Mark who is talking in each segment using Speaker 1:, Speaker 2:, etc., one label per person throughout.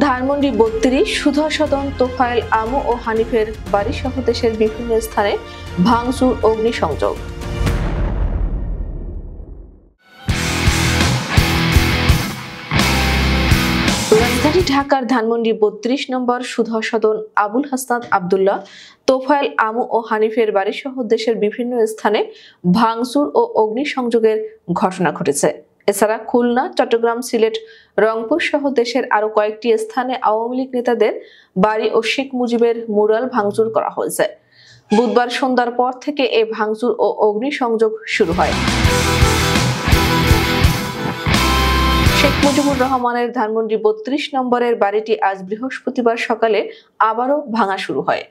Speaker 1: ধানমন্ডি ৩২ সুধা সদন, তোফায়েল আমু ও হানিফের বাড়িসহ দেশের বিভিন্ন স্থানে ভাঙচুর, অগ্নিসংযোগ। রাজধানী ঢাকার ধানমন্ডি ৩২ নম্বর সুধা সদন আবুল হাসনাত আব্দুল্লাহ, তোফায়েল আমু ও হানিফের বাড়িসহ দেশের বিভিন্ন স্থানে ভাঙচুর ও অগ্নিসংযোগের ঘটনা ঘটেছে। এছাড়া খুলনা, চট্টগ্রাম, সিলেট, রংপুর সহ দেশের আরো কয়েকটি স্থানে আওয়ামী লীগ নেতাদের বাড়ি ও শেখ মুজিবের মুরাল ভাঙচুর করা হয়েছে। বুধবার সন্ধ্যার পর থেকে এই ভাঙচুর ও অগ্নিসংযোগ শুরু হয়। শেখ মুজিবুর রহমানের ধানমন্ডি ৩২ নম্বরের বাড়িটি আজ বৃহস্পতিবার সকালে আবারও ভাঙা শুরু হয়।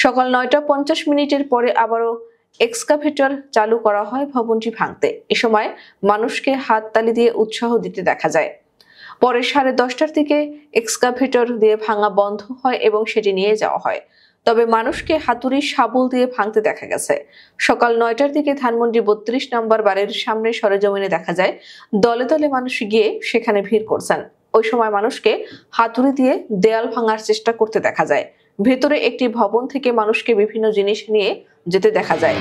Speaker 1: সকাল ৯টা ৫০ পরে আবারও এক্সকাভেটর চালু করা হয় ভবনটি ভাঙতে। এ সময় মানুষকে হাততালি দিয়ে উৎসাহ দিতে দেখা যায়। পরে 10:30টার দিকে এক্সকাভেটর দিয়ে ভাঙা বন্ধ হয় এবং সেটি নিয়ে যাওয়া হয়। তবে মানুষকে হাতুড়ি, শাবল দিয়ে ভাঙতে দেখা গেছে। সকাল ৯টার দিকে ধানমন্ডি ৩২ নম্বর বাড়ির সামনে সরেজমিনে দেখা যায় দলে দলে মানুষ গিয়ে সেখানে ভিড় করছেন। ওই সময় মানুষকে হাতুড়ি দিয়ে দেয়াল ভাঙার চেষ্টা করতে দেখা যায়। ভেতরে একটি ভবন থেকে মানুষকে বিভিন্ন জিনিস নিয়ে যেতে দেখা যায়।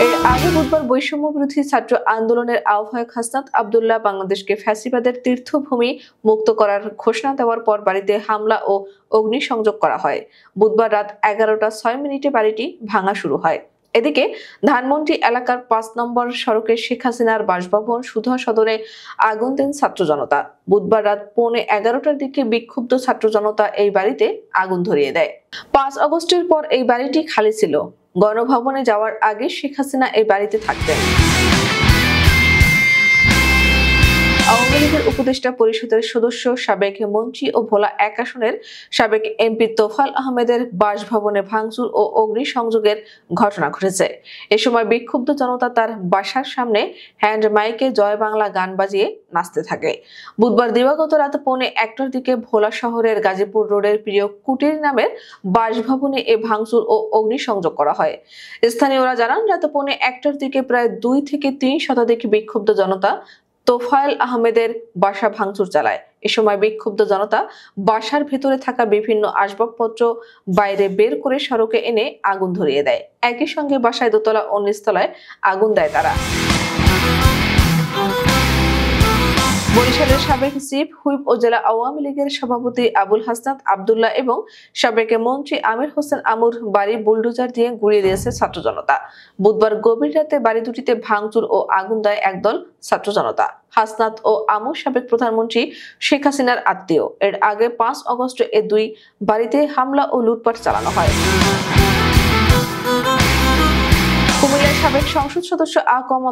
Speaker 1: এর আগে বুধবার বৈষম্য বিরোধী ছাত্র আন্দোলনের আহ্বায়ক হাসনাত আব্দুল্লাহ বাংলাদেশকে ফ্যাসিবাদের তীর্থভূমি মুক্ত করার ঘোষণা দেওয়ার পর বাড়িতে হামলা ও অগ্নিসংযোগ করা হয়। বুধবার রাত 11টা ৬ বাড়িটি ভাঙা শুরু হয়। এদিকে ধানমন্ডি এলাকার ৫ নম্বর সড়কে শেখ হাসিনার বাসভবন সুধা সদনে আগুন দেন ছাত্র জনতা। বুধবার রাত 11:15টার দিকে বিক্ষুব্ধ ছাত্র জনতা এই বাড়িতে আগুন ধরিয়ে দেয়। ৫ আগস্টের পর এই বাড়িটি খালি ছিল। গণভবনে যাওয়ার আগে শেখ হাসিনা এই বাড়িতে থাকতেন। আওয়ামী লীগের উপদেষ্টা পরিষদের সদস্য, সাবেক মন্ত্রী ও ভোলা ১ আসনের সাবেক এমপি তোফায়েল আহমেদের বাসভবনে ভাঙচুর ও অগ্নিসংযোগের ঘটনা ঘটেছে। এ সময় বিক্ষুব্ধ জনতা তার বাসার সামনে হ্যান্ড মাইকে জয় বাংলা গান বাজিয়ে নাচতে থাকে। বুধবার দিবাগত রাত ১:১টার দিকে ভোলা শহরের গাজীপুর রোডের প্রিয় কুটির নামের বাসভবনে এ ভাঙচুর ও অগ্নিসংযোগ করা হয়। স্থানীয়রা জানান, রাত ১:১টার দিকে প্রায় ২ থেকে ৩ শতাধিক বিক্ষুব্ধ জনতা তোফায়েল আহমেদের বাসা ভাঙচুর চালায়। এ সময় বিক্ষুব্ধ জনতা বাসার ভেতরে থাকা বিভিন্ন আসবাবপত্র বাইরে বের করে সড়কে এনে আগুন ধরিয়ে দেয়। একই সঙ্গে বাসায় দোতলা ও নিচতলায় আগুন দেয় তারা। বরিশালের সাবেক চিফ হুইপ ও জেলা আওয়ামী লীগের সভাপতি আবুল হাসনাত আব্দুল্লাহ এবং সাবেক মন্ত্রী আমির হোসেন আমুর বাড়ি বুলডোজার দিয়ে গুঁড়িয়ে দিয়েছে ছাত্র জনতা। বুধবার গভীর রাতে বাড়ি দুটিতে ভাঙচুর ও আগুন দেয় একদল ছাত্র জনতা। হাসনাত ও আমু সাবেক প্রধানমন্ত্রী শেখ হাসিনার আত্মীয়। এর আগে ৫ আগস্ট এ দুই বাড়িতে হামলা ও লুটপাট চালানো হয়। কুমিল্লার সাবেক সংসদ সদস্য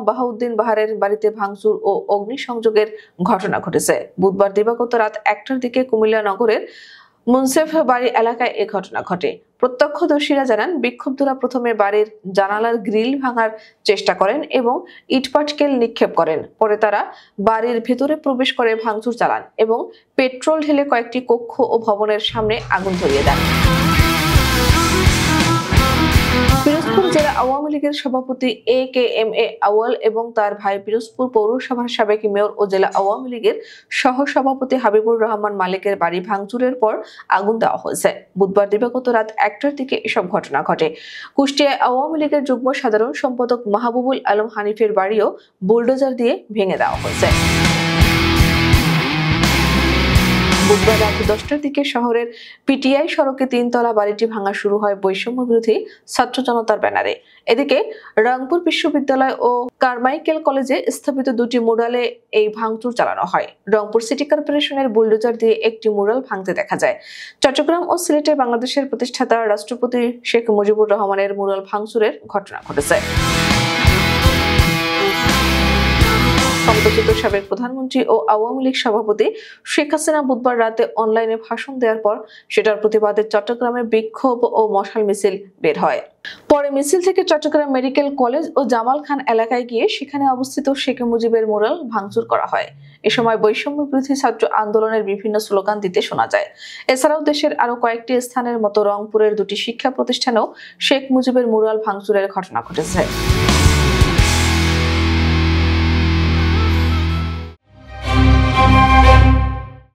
Speaker 1: বাহাউদ্দিন বাহারের বাড়িতে ভাঙচুর ও অগ্নিসংযোগের ঘটনা ঘটেছে। বুধবার দিবাগত রাত ১টার দিকে কুমিল্লা নগরের মুনসেফ বাড়ি এলাকায় এ ঘটনা ঘটে। প্রত্যক্ষদর্শীরা জানান, বিক্ষুব্ধরা প্রথমে বাড়ির জানালার গ্রিল ভাঙার চেষ্টা করেন এবং ইটপাটকেল নিক্ষেপ করেন। পরে তারা বাড়ির ভেতরে প্রবেশ করে ভাঙচুর চালান এবং পেট্রোল ঢেলে কয়েকটি কক্ষ ও ভবনের সামনে আগুন ধরিয়ে দেন। পিরোজপুর জেলা আওয়ামী লীগের সভাপতি AKMA আউয়াল এবং তার ভাই পিরোজপুর পৌরসভার সাবেক মেয়র ও জেলা আওয়ামী লীগের সহসভাপতি হাবিবুর রহমান মালিকের বাড়ি ভাঙচুরের পর আগুন দেওয়া হয়েছে। বুধবার দিবাগত রাত ১টার দিকে এসব ঘটনা ঘটে। কুষ্টিয়ায় আওয়ামী লীগের যুগ্ম সাধারণ সম্পাদক মাহবুবুল আলম হানিফের বাড়িও বুলডোজার দিয়ে ভেঙে দেওয়া হয়েছে। বুধবার রাত 10টার দিকে শহরের পিটিআই সড়কে ৩ তলা বাড়িটি ভাঙা শুরু হয় বৈষম্য বিরোধী ছাত্র জনতার ব্যানারে। এদিকে রংপুর বিশ্ববিদ্যালয় ও কারমাইকেল কলেজে স্থাপিত 2টি মুরালে এই ভাঙচুর চালানো হয়। রংপুর সিটি কর্পোরেশনের বুলডোজার দিয়ে একটি মুরাল ভাঙতে দেখা যায়। চট্টগ্রাম ও সিলেটে বাংলাদেশের প্রতিষ্ঠাতা রাষ্ট্রপতি শেখ মুজিবুর রহমানের মুরাল ভাঙচুরের ঘটনা ঘটেছে। ক্ষমতাচ্যুত সাবেক প্রধানমন্ত্রী ও আওয়ামী লীগ সভাপতি শেখ হাসিনা বুধবার রাতে অনলাইনে ভাষণ দেওয়ার পর সেটার প্রতিবাদে চট্টগ্রামে বিক্ষোভ ও মশাল মিছিল বের হয়। পরে মিছিল থেকে চট্টগ্রাম মেডিকেল কলেজ ও জামাল খান এলাকায় গিয়ে সেখানে অবস্থিত শেখ মুজিবের মুরাল ভাঙচুর করা হয়। এ সময় বৈষম্য বিরোধী ছাত্র আন্দোলনের বিভিন্ন স্লোগান দিতে শোনা যায়। এছাড়াও দেশের আরো কয়েকটি স্থানের মতো রংপুরের 2টি শিক্ষা প্রতিষ্ঠানেও শেখ মুজিবের মুরাল ভাঙচুরের ঘটনা ঘটেছে।